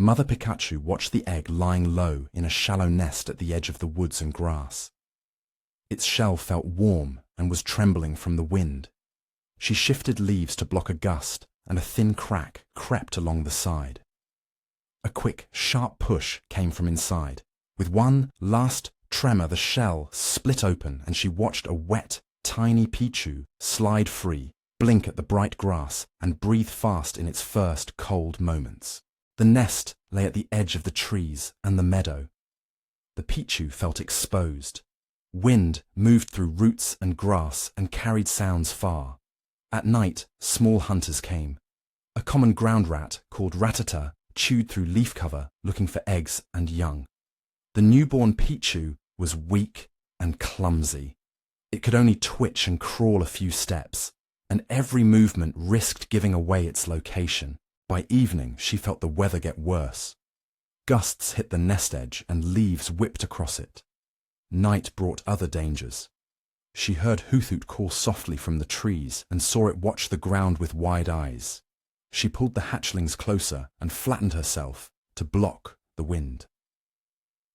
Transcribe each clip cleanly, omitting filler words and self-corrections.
Mother Pikachu watched the egg lying low in a shallow nest at the edge of the woods and grass. Its shell felt warm and was trembling from the wind. She shifted leaves to block a gust, and a thin crack crept along the side. A quick, sharp push came from inside. With one last tremor, the shell split open, and she watched a wet, tiny Pichu slide free, blink at the bright grass, and breathe fast in its first cold moments. The nest lay at the edge of the trees and the meadow. The Pichu felt exposed. Wind moved through roots and grass and carried sounds far. At night, small hunters came. A common ground rat called Ratata chewed through leaf cover looking for eggs and young. The newborn Pichu was weak and clumsy. It could only twitch and crawl a few steps, and every movement risked giving away its location. By evening, she felt the weather get worse. Gusts hit the nest edge and leaves whipped across it. Night brought other dangers. She heard Hoothoot call softly from the trees and saw it watch the ground with wide eyes. She pulled the hatchlings closer and flattened herself to block the wind.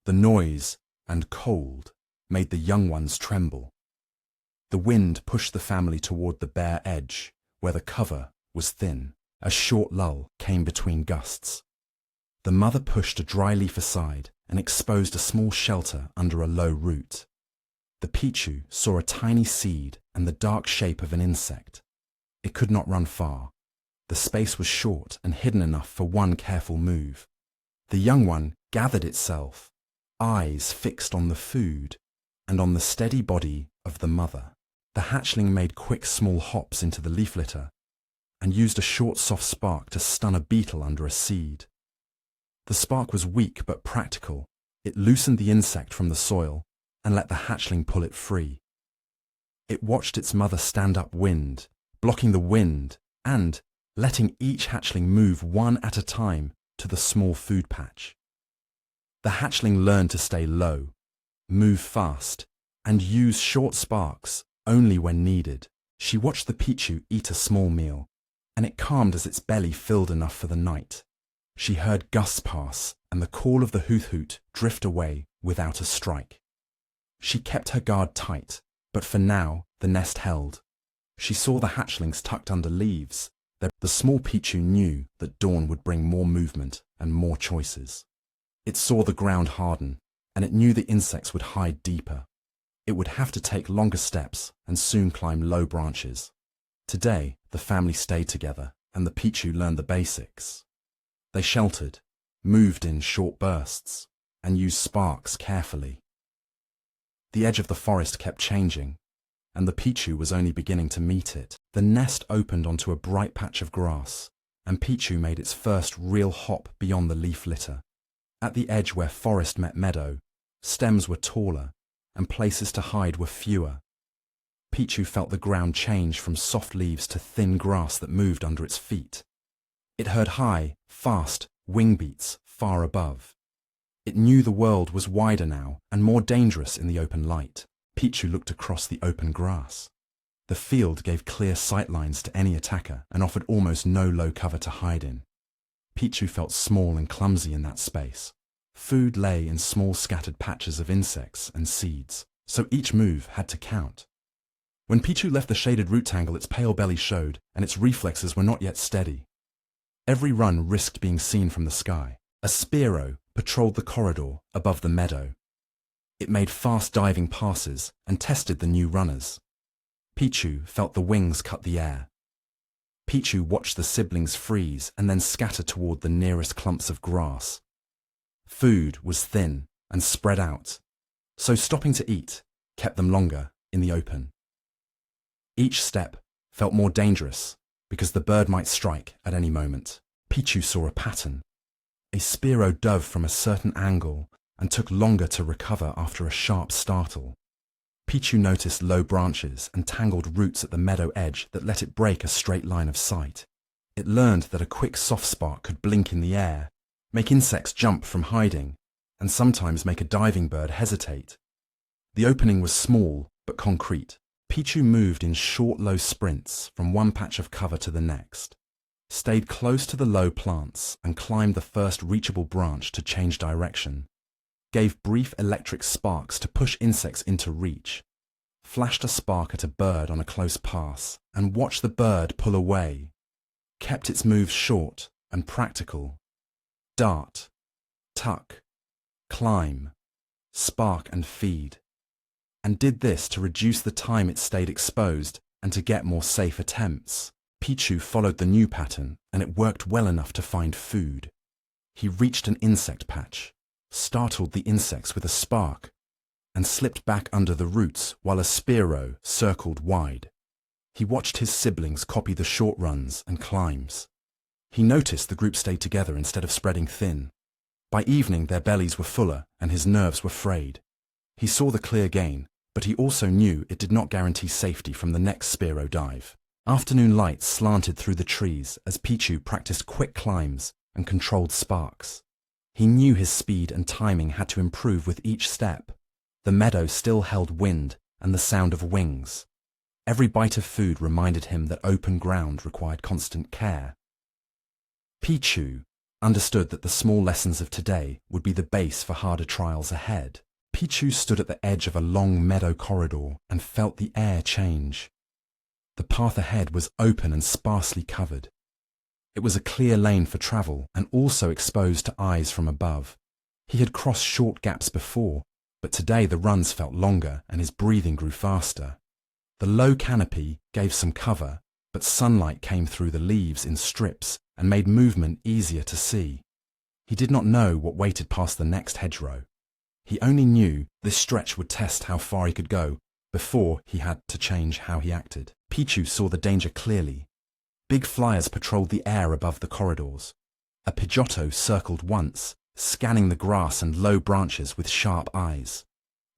The noise and cold made the young ones tremble. The wind pushed the family toward the bare edge, where the cover was thin. A short lull came between gusts. The mother pushed a dry leaf aside and exposed a small shelter under a low root. The Pichu saw a tiny seed and the dark shape of an insect. It could not run far. The space was short and hidden enough for one careful move. The young one gathered itself, eyes fixed on the food and on the steady body of the mother. The hatchling made quick small hops into the leaf litter and used a short soft spark to stun a beetle under a seed. The spark was weak but practical. It loosened the insect from the soil and let the hatchling pull it free. It watched its mother stand upwind, blocking the wind and letting each hatchling move one at a time to the small food patch. The hatchling learned to stay low, move fast, and use short sparks only when needed. She watched the Pichu eat a small meal, and it calmed as its belly filled enough for the night. She heard gusts pass and the call of the Hoothoot drift away without a strike. She kept her guard tight, but for now the nest held. She saw the hatchlings tucked under leaves. The small Pichu knew that dawn would bring more movement and more choices. It saw the ground harden, and it knew the insects would hide deeper. It would have to take longer steps and soon climb low branches. Today, the family stayed together, and the Pichu learned the basics. They sheltered, moved in short bursts, and used sparks carefully. The edge of the forest kept changing, and the Pichu was only beginning to meet it. The nest opened onto a bright patch of grass, and Pichu made its first real hop beyond the leaf litter. At the edge where forest met meadow, stems were taller, and places to hide were fewer. Pichu felt the ground change from soft leaves to thin grass that moved under its feet. It heard high, fast wing beats far above. It knew the world was wider now and more dangerous in the open light. Pichu looked across the open grass. The field gave clear sight lines to any attacker and offered almost no low cover to hide in. Pichu felt small and clumsy in that space. Food lay in small scattered patches of insects and seeds, so each move had to count. When Pichu left the shaded root tangle, its pale belly showed, and its reflexes were not yet steady. Every run risked being seen from the sky. A Spearow patrolled the corridor above the meadow. It made fast diving passes and tested the new runners. Pichu felt the wings cut the air. Pichu watched the siblings freeze and then scatter toward the nearest clumps of grass. Food was thin and spread out, so stopping to eat kept them longer in the open. Each step felt more dangerous because the bird might strike at any moment. Pichu saw a pattern. A Spearow dove from a certain angle and took longer to recover after a sharp startle. Pichu noticed low branches and tangled roots at the meadow edge that let it break a straight line of sight. It learned that a quick soft spark could blink in the air, make insects jump from hiding, and sometimes make a diving bird hesitate. The opening was small but concrete. Pichu moved in short, low sprints from one patch of cover to the next. stayed close to the low plants and climbed the first reachable branch to change direction, gave brief electric sparks to push insects into reach, flashed a spark at a bird on a close pass and watched the bird pull away, kept its moves short and practical. Dart, tuck, climb, spark and feed, and did this to reduce the time it stayed exposed and to get more safe attempts. Pichu followed the new pattern, and it worked well enough to find food. He reached an insect patch, startled the insects with a spark, and slipped back under the roots while a Spearow circled wide. He watched his siblings copy the short runs and climbs. He noticed the group stayed together instead of spreading thin. By evening their bellies were fuller and his nerves were frayed. He saw the clear gain, but he also knew it did not guarantee safety from the next Spearow dive. Afternoon light slanted through the trees as Pichu practiced quick climbs and controlled sparks. He knew his speed and timing had to improve with each step. The meadow still held wind and the sound of wings. Every bite of food reminded him that open ground required constant care. Pichu understood that the small lessons of today would be the base for harder trials ahead. Pichu stood at the edge of a long meadow corridor and felt the air change. The path ahead was open and sparsely covered. It was a clear lane for travel and also exposed to eyes from above. He had crossed short gaps before, but today the runs felt longer and his breathing grew faster. The low canopy gave some cover, but sunlight came through the leaves in strips and made movement easier to see. He did not know what waited past the next hedgerow. He only knew this stretch would test how far he could go before he had to change how he acted. Pichu saw the danger clearly. Big flyers patrolled the air above the corridors. A Pidgeotto circled once, scanning the grass and low branches with sharp eyes.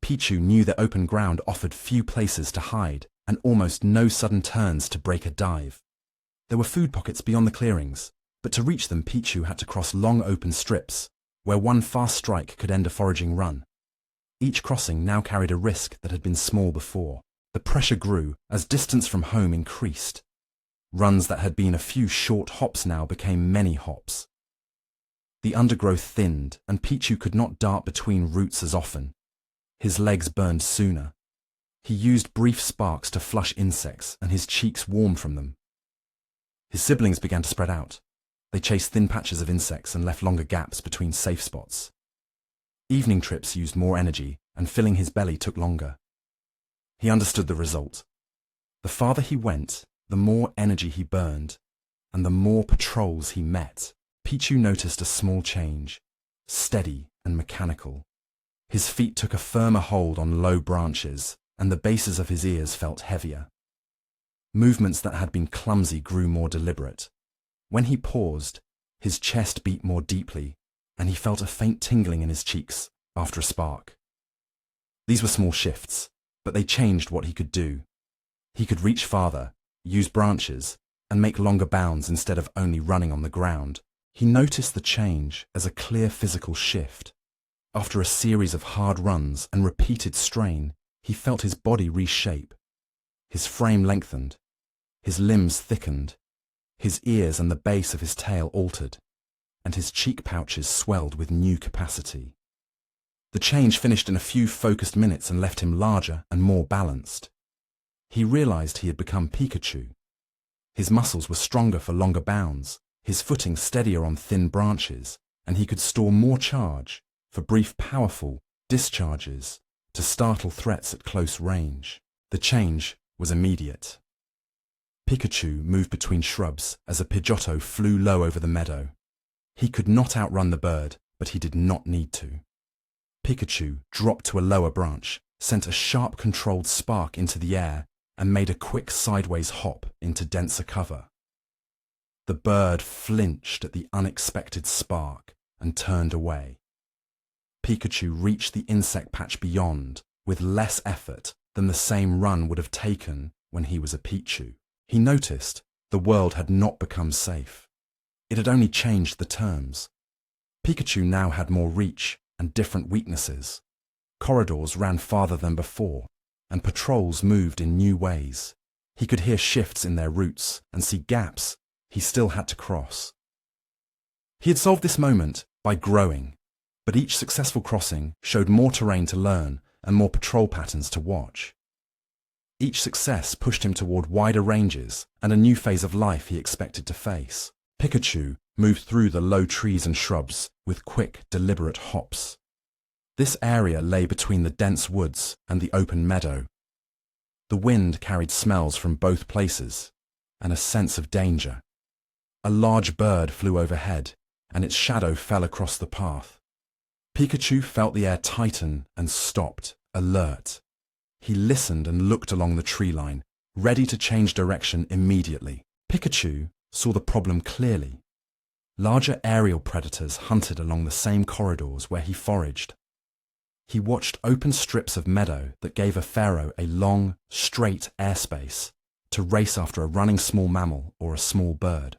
Pichu knew that open ground offered few places to hide and almost no sudden turns to break a dive. There were food pockets beyond the clearings, but to reach them Pichu had to cross long open strips, where one fast strike could end a foraging run. Each crossing now carried a risk that had been small before. The pressure grew as distance from home increased. Runs that had been a few short hops now became many hops. The undergrowth thinned and Pichu could not dart between roots as often. His legs burned sooner. He used brief sparks to flush insects and his cheeks warmed from them. His siblings began to spread out. They chased thin patches of insects and left longer gaps between safe spots. Evening trips used more energy and filling his belly took longer. He understood the result. The farther he went, the more energy he burned, and the more patrols he met. Pichu noticed a small change, steady and mechanical. His feet took a firmer hold on low branches, and the bases of his ears felt heavier. Movements that had been clumsy grew more deliberate. When he paused, his chest beat more deeply, and he felt a faint tingling in his cheeks after a spark. These were small shifts, but they changed what he could do. He could reach farther, use branches, and make longer bounds instead of only running on the ground. He noticed the change as a clear physical shift. After a series of hard runs and repeated strain, he felt his body reshape. His frame lengthened, his limbs thickened, his ears and the base of his tail altered, and his cheek pouches swelled with new capacity. The change finished in a few focused minutes and left him larger and more balanced. He realized he had become Pikachu. His muscles were stronger for longer bounds, his footing steadier on thin branches, and he could store more charge for brief powerful discharges to startle threats at close range. The change was immediate. Pikachu moved between shrubs as a Pidgeotto flew low over the meadow. He could not outrun the bird, but he did not need to. Pikachu dropped to a lower branch, sent a sharp controlled spark into the air, and made a quick sideways hop into denser cover. The bird flinched at the unexpected spark and turned away. Pikachu reached the insect patch beyond with less effort than the same run would have taken when he was a Pichu. He noticed the world had not become safe. It had only changed the terms. Pikachu now had more reach and different weaknesses. Corridors ran farther than before, and patrols moved in new ways. He could hear shifts in their routes and see gaps He still had to cross. He had solved this moment by growing, but each successful crossing showed more terrain to learn and more patrol patterns to watch. Each success pushed him toward wider ranges and a new phase of life he expected to face. Pikachu moved through the low trees and shrubs with quick, deliberate hops. This area lay between the dense woods and the open meadow. The wind carried smells from both places and a sense of danger. A large bird flew overhead, and its shadow fell across the path. Pikachu felt the air tighten and stopped, alert. He listened and looked along the tree line, ready to change direction immediately. Pikachu saw the problem clearly. Larger aerial predators hunted along the same corridors where he foraged. He watched open strips of meadow that gave a pharaoh a long, straight airspace to race after a running small mammal or a small bird.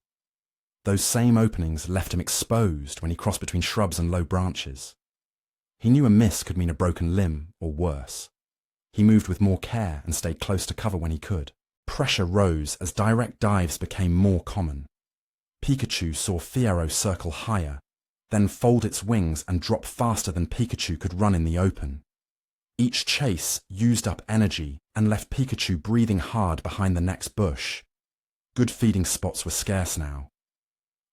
Those same openings left him exposed when he crossed between shrubs and low branches. He knew a miss could mean a broken limb or worse. He moved with more care and stayed close to cover when he could. Pressure rose as direct dives became more common. Pikachu saw Fiero circle higher, then fold its wings and drop faster than Pikachu could run in the open. Each chase used up energy and left Pikachu breathing hard behind the next bush. Good feeding spots were scarce now.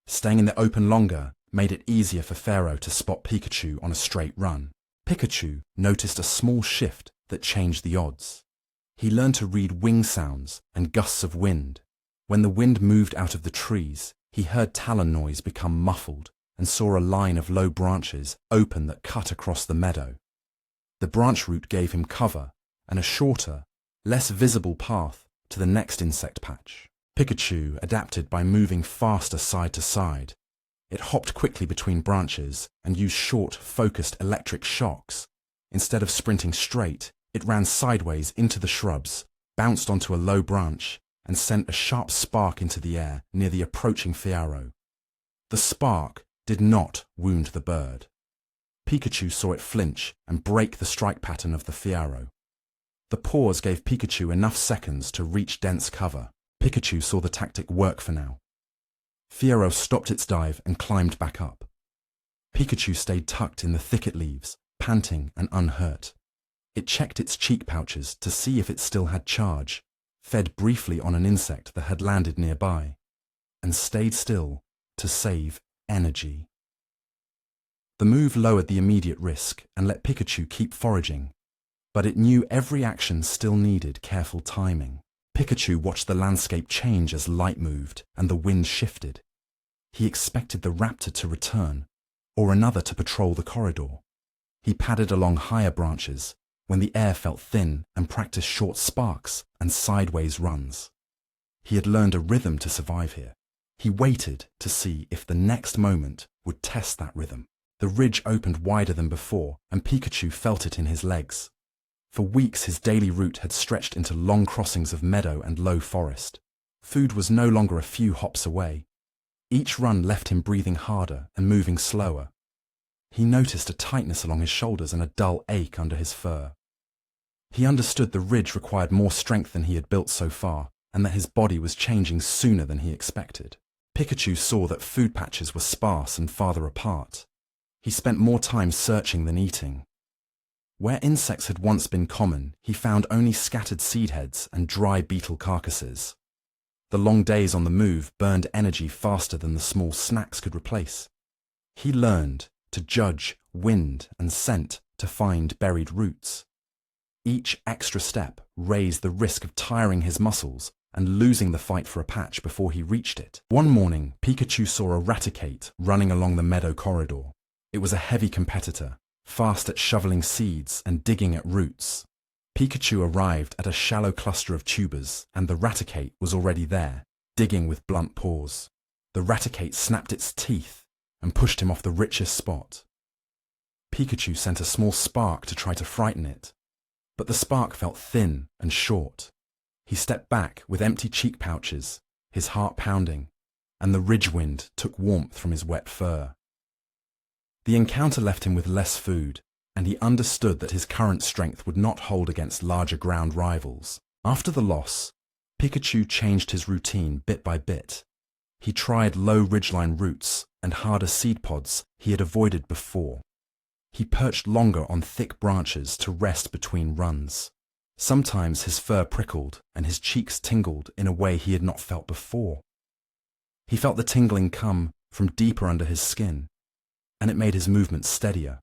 Staying in the open longer made it easier for Fiero to spot Pikachu on a straight run. Pikachu noticed a small shift that changed the odds. He learned to read wing sounds and gusts of wind. When the wind moved out of the trees, he heard talon noise become muffled and saw a line of low branches open that cut across the meadow. The branch route gave him cover and a shorter, less visible path to the next insect patch. Pikachu adapted by moving faster side to side. It hopped quickly between branches and used short, focused electric shocks. Instead of sprinting straight, it ran sideways into the shrubs, bounced onto a low branch, and sent a sharp spark into the air near the approaching Fiero. The spark did not wound the bird. Pikachu saw it flinch and break the strike pattern of the Fiero. The pause gave Pikachu enough seconds to reach dense cover. Pikachu saw the tactic work for now. Fiero stopped its dive and climbed back up. Pikachu stayed tucked in the thicket leaves, panting and unhurt. It checked its cheek pouches to see if it still had charge, fed briefly on an insect that had landed nearby, and stayed still to save energy. The move lowered the immediate risk and let Pikachu keep foraging, but it knew every action still needed careful timing. Pikachu watched the landscape change as light moved and the wind shifted. He expected the raptor to return, or another to patrol the corridor. He padded along higher branches when the air felt thin and practiced short sparks and sideways runs. He had learned a rhythm to survive here. He waited to see if the next moment would test that rhythm. The ridge opened wider than before, and Pikachu felt it in his legs. For weeks his daily route had stretched into long crossings of meadow and low forest. Food was no longer a few hops away. Each run left him breathing harder and moving slower. He noticed a tightness along his shoulders and a dull ache under his fur. He understood the ridge required more strength than he had built so far, and that his body was changing sooner than he expected. Pikachu saw that food patches were sparse and farther apart. He spent more time searching than eating. Where insects had once been common, he found only scattered seed heads and dry beetle carcasses. The long days on the move burned energy faster than the small snacks could replace. He learned to judge wind and scent to find buried roots. Each extra step raised the risk of tiring his muscles and losing the fight for a patch before he reached it. One morning, Pikachu saw a Raticate running along the meadow corridor. It was a heavy competitor, fast at shoveling seeds and digging at roots. Pikachu arrived at a shallow cluster of tubers, and the Raticate was already there, digging with blunt paws. The Raticate snapped its teeth and pushed him off the richest spot. Pikachu sent a small spark to try to frighten it, but the spark felt thin and short. He stepped back with empty cheek pouches, his heart pounding, and the ridge wind took warmth from his wet fur. The encounter left him with less food, and he understood that his current strength would not hold against larger ground rivals. After the loss, Pikachu changed his routine bit by bit. He tried low ridgeline roots and harder seed pods he had avoided before. He perched longer on thick branches to rest between runs. Sometimes his fur prickled and his cheeks tingled in a way he had not felt before. He felt the tingling come from deeper under his skin, and it made his movements steadier.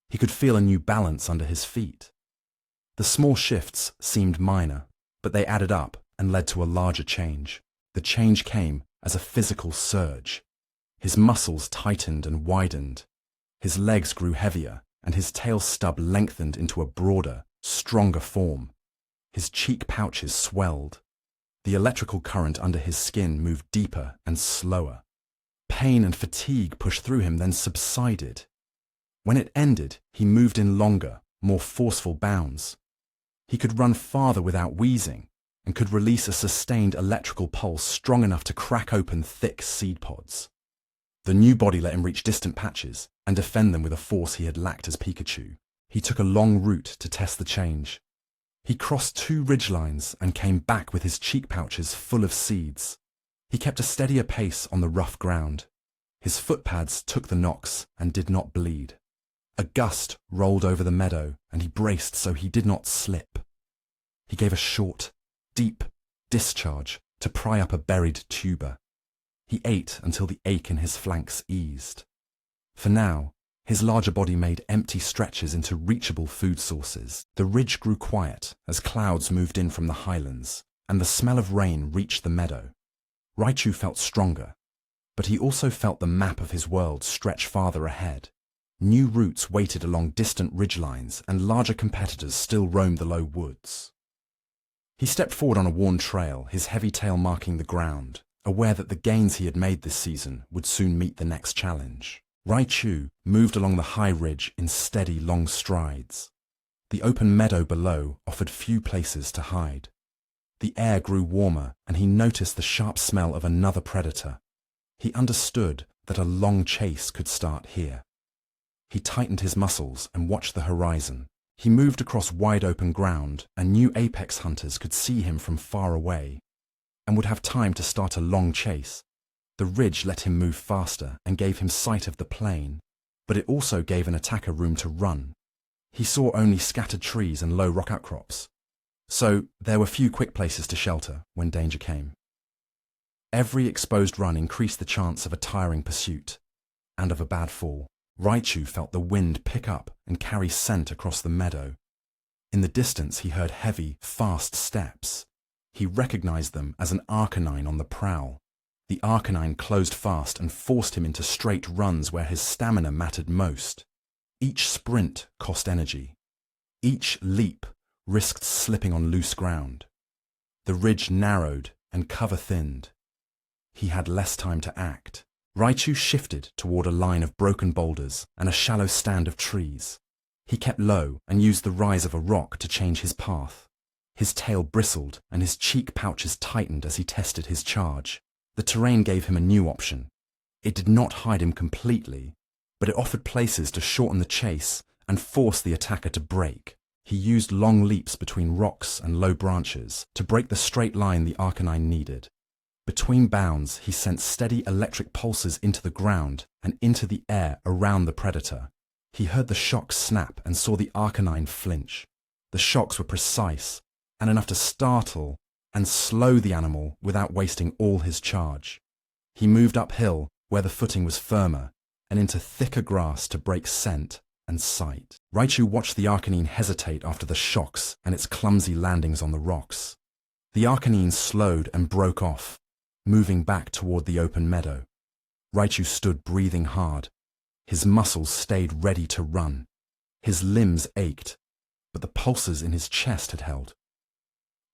He could feel a new balance under his feet. The small shifts seemed minor, but they added up and led to a larger change. The change came as a physical surge. His muscles tightened and widened. His legs grew heavier, and his tail stub lengthened into a broader, stronger form. His cheek pouches swelled. The electrical current under his skin moved deeper and slower. Pain and fatigue pushed through him, then subsided. When it ended, he moved in longer, more forceful bounds. He could run farther without wheezing, and could release a sustained electrical pulse strong enough to crack open thick seed pods. The new body let him reach distant patches and defend them with a force he had lacked as Pikachu. He took a long route to test the change. He crossed 2 ridgelines and came back with his cheek pouches full of seeds. He kept a steadier pace on the rough ground. His footpads took the knocks and did not bleed. A gust rolled over the meadow, and he braced so he did not slip. He gave a short, deep discharge to pry up a buried tuber. He ate until the ache in his flanks eased. For now, his larger body made empty stretches into reachable food sources. The ridge grew quiet as clouds moved in from the highlands, and the smell of rain reached the meadow. Raichu felt stronger, but he also felt the map of his world stretch farther ahead. New routes waited along distant ridgelines, and larger competitors still roamed the low woods. He stepped forward on a worn trail, his heavy tail marking the ground, aware that the gains he had made this season would soon meet the next challenge. Raichu moved along the high ridge in steady, long strides. The open meadow below offered few places to hide. The air grew warmer, and he noticed the sharp smell of another predator. He understood that a long chase could start here. He tightened his muscles and watched the horizon. He moved across wide open ground, and new apex hunters could see him from far away, and would have time to start a long chase. The ridge let him move faster and gave him sight of the plain, but it also gave an attacker room to run. He saw only scattered trees and low rock outcrops, so there were few quick places to shelter when danger came. Every exposed run increased the chance of a tiring pursuit, and of a bad fall. Raichu felt the wind pick up and carry scent across the meadow. In the distance he heard heavy, fast steps. He recognized them as an Arcanine on the prowl. The Arcanine closed fast and forced him into straight runs where his stamina mattered most. Each sprint cost energy. Each leap risked slipping on loose ground. The ridge narrowed and cover thinned. He had less time to act. Raichu shifted toward a line of broken boulders and a shallow stand of trees. He kept low and used the rise of a rock to change his path. His tail bristled and his cheek pouches tightened as he tested his charge. The terrain gave him a new option. It did not hide him completely, but it offered places to shorten the chase and force the attacker to break. He used long leaps between rocks and low branches to break the straight line the Arcanine needed. Between bounds, he sent steady electric pulses into the ground and into the air around the predator. He heard the shocks snap and saw the Arcanine flinch. The shocks were precise and enough to startle and slow the animal without wasting all his charge. He moved uphill where the footing was firmer and into thicker grass to break scent and sight. Raichu watched the Arcanine hesitate after the shocks and its clumsy landings on the rocks. The Arcanine slowed and broke off, moving back toward the open meadow. Raichu stood breathing hard. His muscles stayed ready to run. His limbs ached, but the pulses in his chest had held.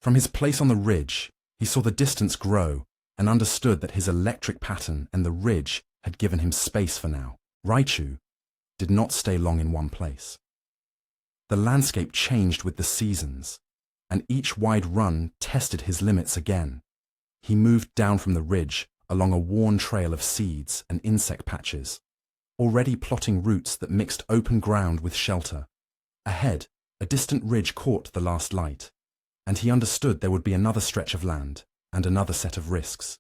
From his place on the ridge, he saw the distance grow and understood that his electric pattern and the ridge had given him space for now. Raichu did not stay long in one place. The landscape changed with the seasons, and each wide run tested his limits again. He moved down from the ridge along a worn trail of seeds and insect patches, already plotting routes that mixed open ground with shelter. Ahead, a distant ridge caught the last light, and he understood there would be another stretch of land and another set of risks.